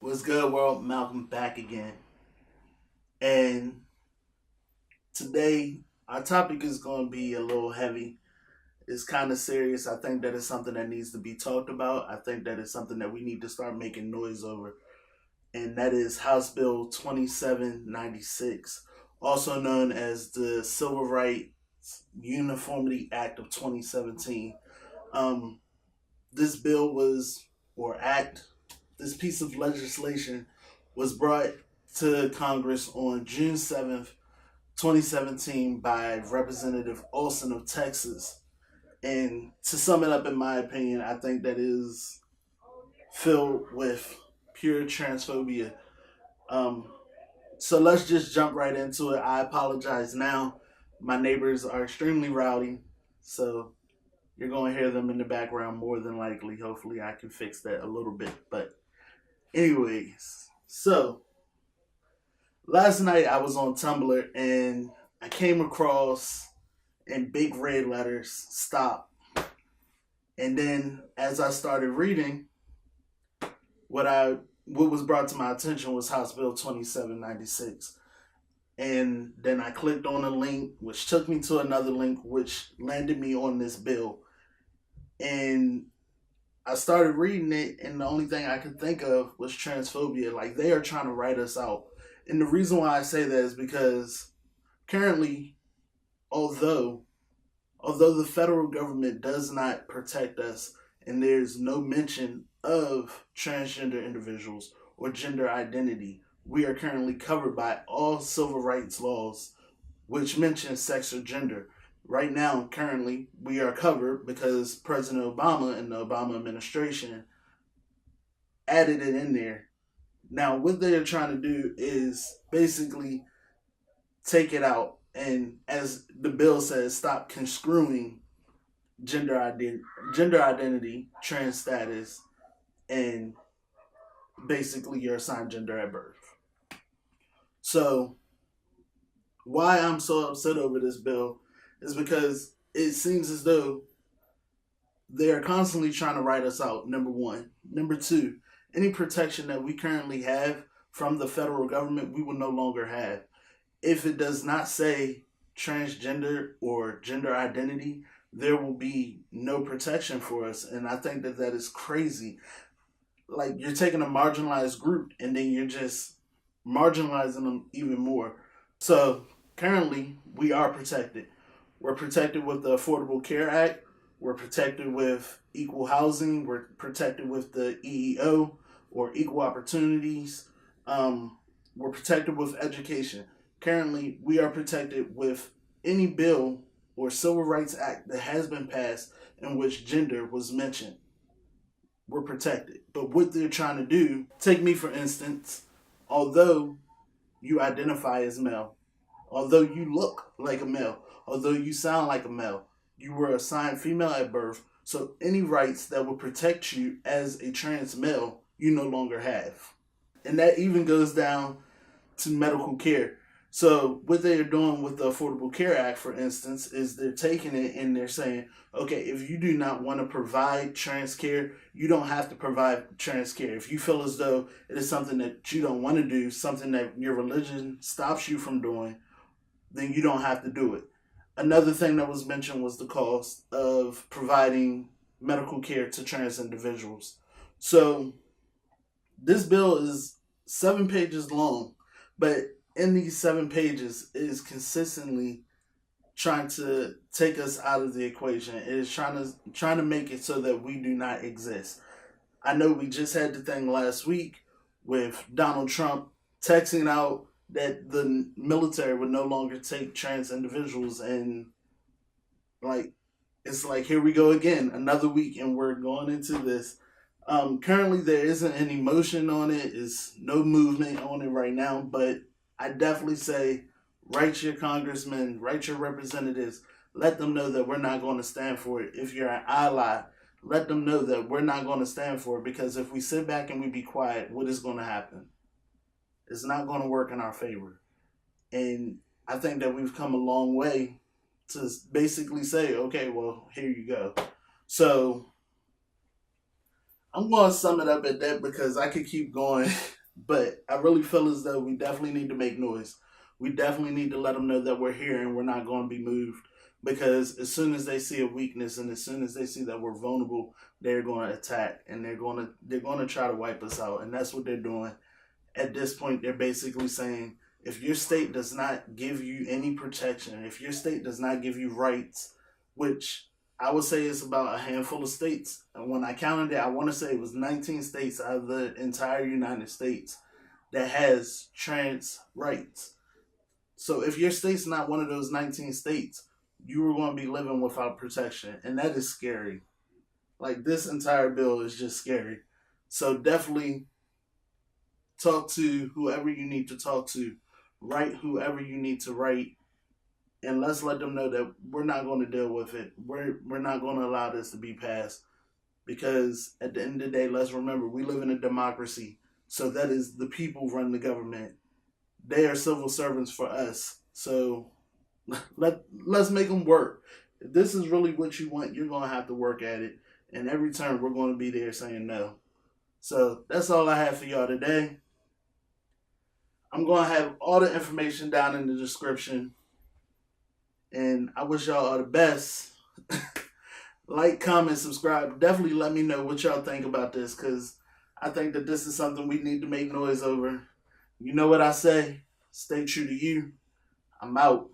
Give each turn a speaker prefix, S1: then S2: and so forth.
S1: What's good, world? Malcolm back again. And today, our topic is going to be a little heavy. It's kind of serious. I think that it's something that needs to be talked about. I think that it's something that we need to start making noise over. And that is House Bill 2796, also known as the Civil Rights Uniformity Act of 2017. Um, this bill was, or act, this piece of legislation was brought to Congress on June 7th, 2017 by Representative Olson of Texas. And to sum it up, in my opinion, I think that is filled with pure transphobia. Um, so let's just jump right into it. I apologize now. My neighbors are extremely rowdy, so you're going to hear them in the background more than likely. Hopefully, I can fix that a little bit. But, anyways, so last night I was on Tumblr and I came across in big red letters, stop. And then as I started reading, what was brought to my attention was House Bill 2796. And then I clicked on a link which took me to another link which landed me on this bill. And I started reading it, and the only thing I could think of was transphobia. Like, they are trying to write us out. And the reason why I say that is because currently, although the federal government does not protect us, and there's no mention of transgender individuals or gender identity, we are currently covered by all civil rights laws which mention sex or gender. Right now, currently, we are covered because President Obama and the Obama administration added it in there. Now, what they're trying to do is basically take it out, and as the bill says, stop construing gender identity, trans status, and basically your assigned gender at birth. So, why I'm so upset over this bill is because it seems as though they are constantly trying to write us out, number one. Number two, any protection that we currently have from the federal government, we will no longer have. If it does not say transgender or gender identity, there will be no protection for us. And I think that that is crazy. Like, you're taking a marginalized group and then you're just marginalizing them even more. So currently, we are protected. We're protected with the Affordable Care Act. We're protected with equal housing. We're protected with the EEO or equal opportunities. We're protected with education. Currently, we are protected with any bill or civil rights act that has been passed in which gender was mentioned. We're protected. But what they're trying to do, take me for instance, although you identify as male, although you look like a male, although you sound like a male, you were assigned female at birth, so any rights that would protect you as a trans male, you no longer have. And that even goes down to medical care. So what they are doing with the Affordable Care Act, for instance, is they're taking it and they're saying, okay, if you do not want to provide trans care, you don't have to provide trans care. If you feel as though it is something that you don't want to do, something that your religion stops you from doing, then you don't have to do it. Another thing that was mentioned was the cost of providing medical care to trans individuals. So this bill is 7 pages long, but in these 7 pages, it is consistently trying to take us out of the equation. It is trying to make it so that we do not exist. I know we just had the thing last week with Donald Trump texting out that the military would no longer take trans individuals, and like, it's like, here we go again, another week, and we're going into this. Currently, there isn't any motion on it. It's no movement on it right now, but I definitely say, write your congressmen, write your representatives, let them know that we're not going to stand for it. If you're an ally, let them know that we're not going to stand for it, because if we sit back and we be quiet, what is going to happen? It's not going to work in our favor. And I think that we've come a long way to basically say, okay, well, here you go. So I'm going to sum it up at that because I could keep going, but I really feel as though we definitely need to make noise. We definitely need to let them know that we're here and we're not going to be moved. Because as soon as they see a weakness and as soon as they see that we're vulnerable, they're going to attack and they're going to try to wipe us out, and that's what they're doing. At this point, they're basically saying, if your state does not give you any protection, if your state does not give you rights, which I would say is about a handful of states. And when I counted it, I want to say it was 19 states out of the entire United States that has trans rights. So if your state's not one of those 19 states, you are going to be living without protection. And that is scary. Like, this entire bill is just scary. So definitely talk to whoever you need to talk to, write whoever you need to write, and let's let them know that we're not going to deal with it. We're not going to allow this to be passed, because at the end of the day, let's remember, we live in a democracy. So that is, the people run the government. They are civil servants for us. So let's make them work. If this is really what you want, you're going to have to work at it. And every turn, we're going to be there saying no. So that's all I have for y'all today. I'm going to have all the information down in the description. And I wish y'all all the best. Like, comment, subscribe. Definitely let me know what y'all think about this, because I think that this is something we need to make noise over. You know what I say? Stay true to you. I'm out.